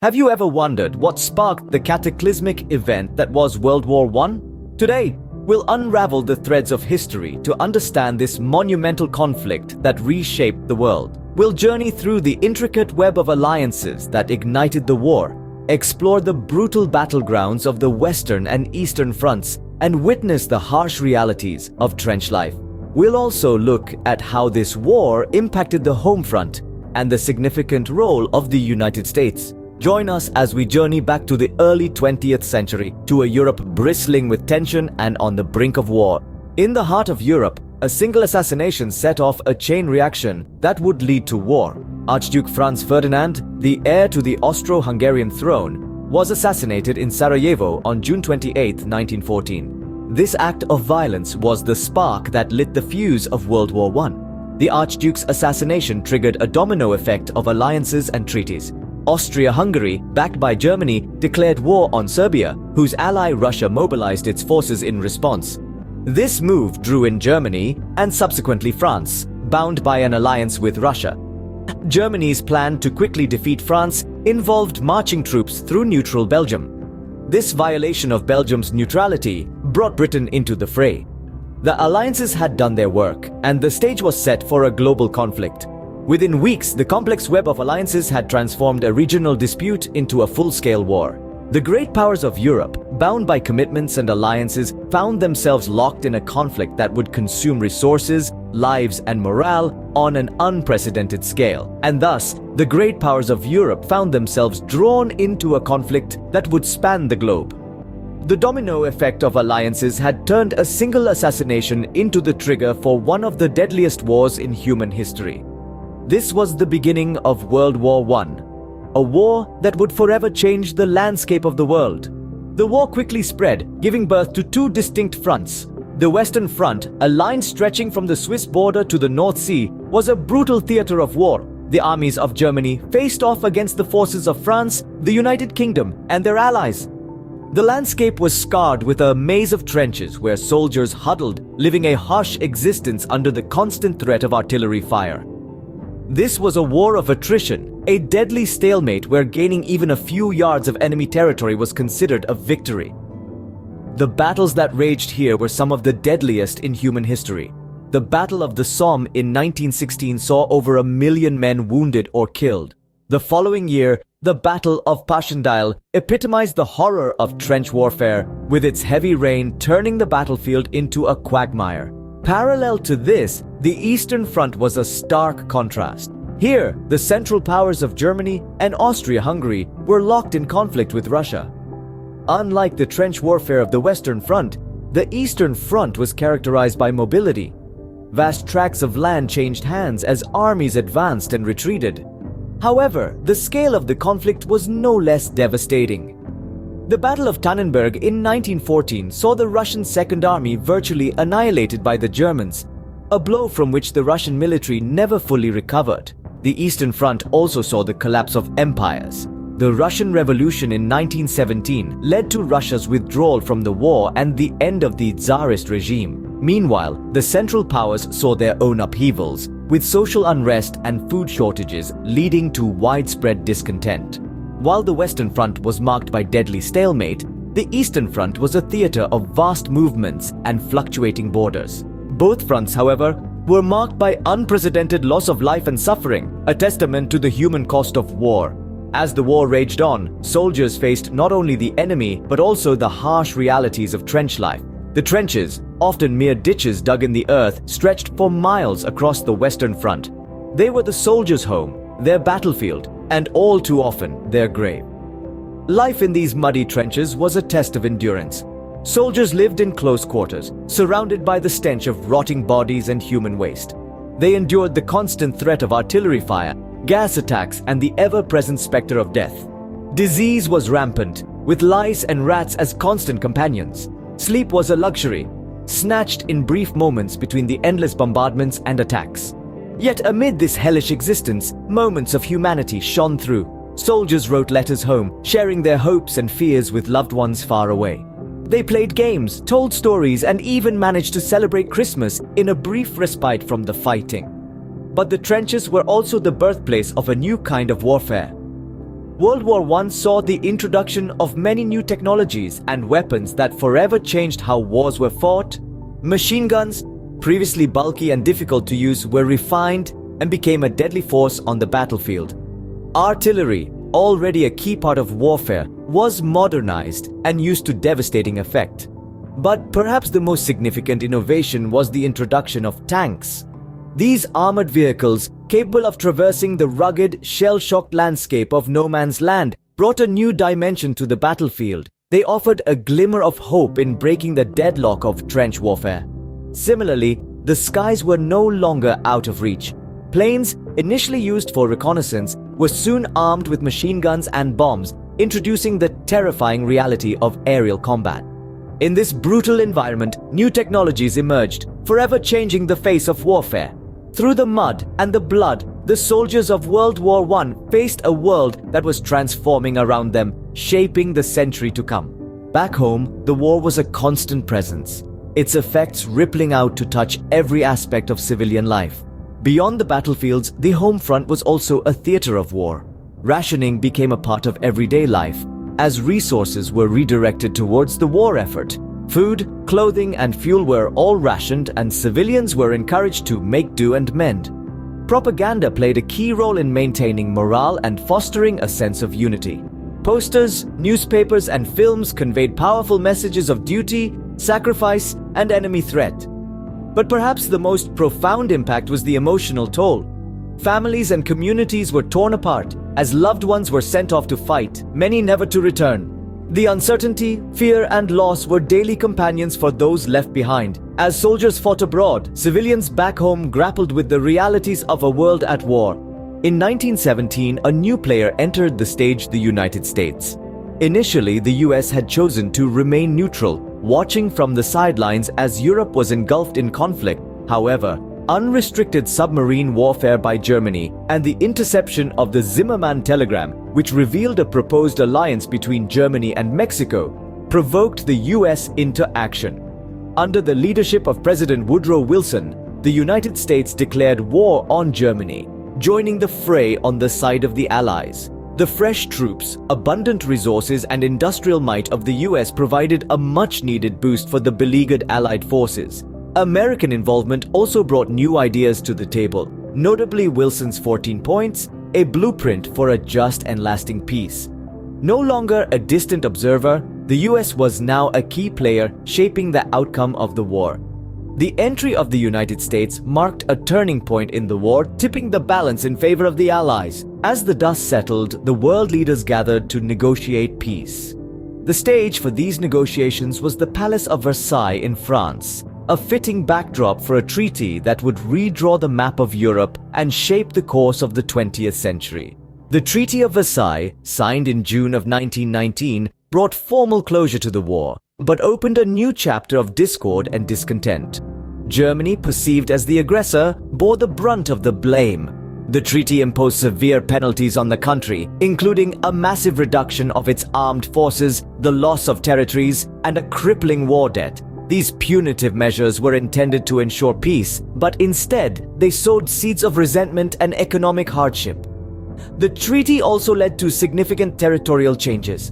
Have you ever wondered what sparked the cataclysmic event that was World War I? Today, we'll unravel the threads of history to understand this monumental conflict that reshaped the world. We'll journey through the intricate web of alliances that ignited the war, explore the brutal battlegrounds of the Western and Eastern fronts, and witness the harsh realities of trench life. We'll also look at how this war impacted the home front and the significant role of the United States. Join us as we journey back to the early 20th century, to a Europe bristling with tension and on the brink of war. In the heart of Europe, a single assassination set off a chain reaction that would lead to war. Archduke Franz Ferdinand, the heir to the Austro-Hungarian throne, was assassinated in Sarajevo on June 28, 1914. This act of violence was the spark that lit the fuse of World War I. The Archduke's assassination triggered a domino effect of alliances and treaties. Austria-Hungary, backed by Germany, declared war on Serbia, whose ally Russia mobilized its forces in response. This move drew in Germany, and subsequently France, bound by an alliance with Russia. Germany's plan to quickly defeat France involved marching troops through neutral Belgium. This violation of Belgium's neutrality brought Britain into the fray. The alliances had done their work, and the stage was set for a global conflict. Within weeks, the complex web of alliances had transformed a regional dispute into a full-scale war. The great powers of Europe, bound by commitments and alliances, found themselves locked in a conflict that would consume resources, lives, and morale on an unprecedented scale. And thus, the great powers of Europe found themselves drawn into a conflict that would span the globe. The domino effect of alliances had turned a single assassination into the trigger for one of the deadliest wars in human history. This was the beginning of World War I, a war that would forever change the landscape of the world. The war quickly spread, giving birth to two distinct fronts. The Western Front, a line stretching from the Swiss border to the North Sea, was a brutal theater of war. The armies of Germany faced off against the forces of France, the United Kingdom, and their allies. The landscape was scarred with a maze of trenches where soldiers huddled, living a harsh existence under the constant threat of artillery fire. This was a war of attrition, a deadly stalemate where gaining even a few yards of enemy territory was considered a victory. The battles that raged here were some of the deadliest in human history. The Battle of the Somme in 1916 saw over 1 million men wounded or killed. The following year, the Battle of Passchendaele epitomized the horror of trench warfare, with its heavy rain turning the battlefield into a quagmire. Parallel to this, the Eastern Front was a stark contrast. Here, the Central Powers of Germany and Austria-Hungary were locked in conflict with Russia. Unlike the trench warfare of the Western Front, the Eastern Front was characterized by mobility. Vast tracts of land changed hands as armies advanced and retreated. However, the scale of the conflict was no less devastating. The Battle of Tannenberg in 1914 saw the Russian Second Army virtually annihilated by the Germans, a blow from which the Russian military never fully recovered. The Eastern Front also saw the collapse of empires. The Russian Revolution in 1917 led to Russia's withdrawal from the war and the end of the Tsarist regime. Meanwhile, the Central Powers saw their own upheavals, with social unrest and food shortages leading to widespread discontent. While the Western Front was marked by deadly stalemate, the Eastern Front was a theater of vast movements and fluctuating borders. Both fronts, however, were marked by unprecedented loss of life and suffering, a testament to the human cost of war. As the war raged on, soldiers faced not only the enemy but also the harsh realities of trench life. The trenches, often mere ditches dug in the earth, stretched for miles across the Western Front. They were the soldiers' home, their battlefield, and all too often their grave. Life in these muddy trenches was a test of endurance. Soldiers lived in close quarters, surrounded by the stench of rotting bodies and human waste. They endured the constant threat of artillery fire, gas attacks, and the ever-present specter of death. Disease was rampant, with lice and rats as constant companions. Sleep was a luxury, snatched in brief moments between the endless bombardments and attacks. Yet amid this hellish existence, moments of humanity shone through. Soldiers wrote letters home, sharing their hopes and fears with loved ones far away. They played games, told stories, and even managed to celebrate Christmas in a brief respite from the fighting. But the trenches were also the birthplace of a new kind of warfare. World War I saw the introduction of many new technologies and weapons that forever changed how wars were fought. Machine guns, previously bulky and difficult to use, were refined and became a deadly force on the battlefield. Artillery, already a key part of warfare, was modernized and used to devastating effect. But perhaps the most significant innovation was the introduction of tanks. These armored vehicles, capable of traversing the rugged, shell-shocked landscape of no man's land, brought a new dimension to the battlefield. They offered a glimmer of hope in breaking the deadlock of trench warfare. Similarly, the skies were no longer out of reach. Planes, initially used for reconnaissance, were soon armed with machine guns and bombs, introducing the terrifying reality of aerial combat. In this brutal environment, new technologies emerged, forever changing the face of warfare. Through the mud and the blood, the soldiers of World War I faced a world that was transforming around them, shaping the century to come. Back home, the war was a constant presence, its effects rippling out to touch every aspect of civilian life. Beyond the battlefields, the home front was also a theater of war. Rationing became a part of everyday life, as resources were redirected towards the war effort. Food, clothing, and fuel were all rationed, and civilians were encouraged to make do and mend. Propaganda played a key role in maintaining morale and fostering a sense of unity. Posters, newspapers, and films conveyed powerful messages of duty, sacrifice, and enemy threat. But perhaps the most profound impact was the emotional toll. Families and communities were torn apart as loved ones were sent off to fight, many never to return. The uncertainty, fear, and loss were daily companions for those left behind. As soldiers fought abroad, civilians back home grappled with the realities of a world at war. In 1917, a new player entered the stage: the United States. Initially, the US had chosen to remain neutral, watching from the sidelines as Europe was engulfed in conflict. However, unrestricted submarine warfare by Germany and the interception of the Zimmermann telegram, which revealed a proposed alliance between Germany and Mexico, provoked the US into action. Under the leadership of President Woodrow Wilson, the United States declared war on Germany, joining the fray on the side of the Allies. The fresh troops, abundant resources, and industrial might of the US provided a much-needed boost for the beleaguered Allied forces. American involvement also brought new ideas to the table, notably Wilson's 14 points, a blueprint for a just and lasting peace. No longer a distant observer, the US was now a key player shaping the outcome of the war. The entry of the United States marked a turning point in the war, tipping the balance in favor of the Allies. As the dust settled, the world leaders gathered to negotiate peace. The stage for these negotiations was the Palace of Versailles in France, a fitting backdrop for a treaty that would redraw the map of Europe and shape the course of the 20th century. The Treaty of Versailles, signed in June of 1919, brought formal closure to the war, but opened a new chapter of discord and discontent. Germany, perceived as the aggressor, bore the brunt of the blame. The treaty imposed severe penalties on the country, including a massive reduction of its armed forces, the loss of territories, and a crippling war debt. These punitive measures were intended to ensure peace, but instead, they sowed seeds of resentment and economic hardship. The treaty also led to significant territorial changes.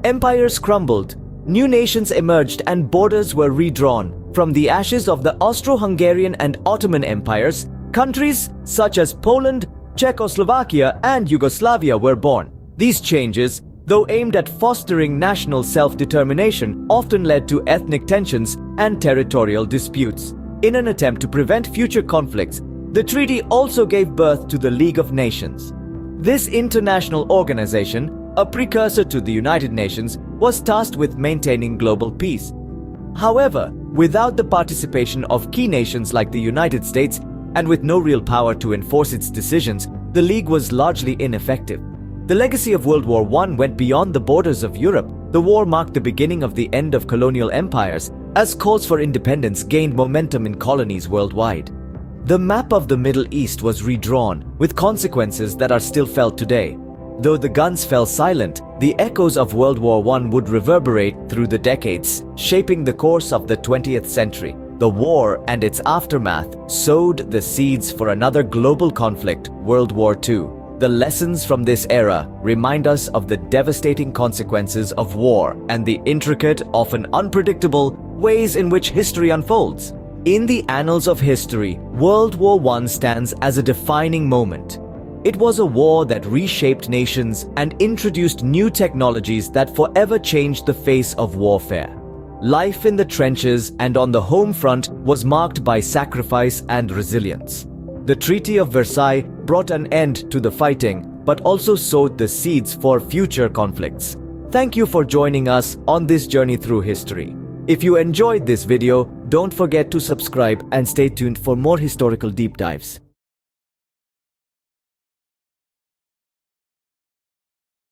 Empires crumbled, new nations emerged, and borders were redrawn. From the ashes of the Austro-Hungarian and Ottoman empires, countries such as Poland, Czechoslovakia, and Yugoslavia were born. These changes, though aimed at fostering national self-determination, often led to ethnic tensions and territorial disputes. In an attempt to prevent future conflicts, the treaty also gave birth to the League of Nations. This international organization, a precursor to the United Nations, was tasked with maintaining global peace. However, without the participation of key nations like the United States, and with no real power to enforce its decisions, the League was largely ineffective. The legacy of World War I went beyond the borders of Europe. The war marked the beginning of the end of colonial empires, as calls for independence gained momentum in colonies worldwide. The map of the Middle East was redrawn, with consequences that are still felt today. Though the guns fell silent, the echoes of World War I would reverberate through the decades, shaping the course of the 20th century. The war and its aftermath sowed the seeds for another global conflict, World War II. The lessons from this era remind us of the devastating consequences of war and the intricate, often unpredictable, ways in which history unfolds. In the annals of history, World War I stands as a defining moment. It was a war that reshaped nations and introduced new technologies that forever changed the face of warfare. Life in the trenches and on the home front was marked by sacrifice and resilience. The Treaty of Versailles brought an end to the fighting, but also sowed the seeds for future conflicts. Thank you for joining us on this journey through history. If you enjoyed this video, don't forget to subscribe and stay tuned for more historical deep dives.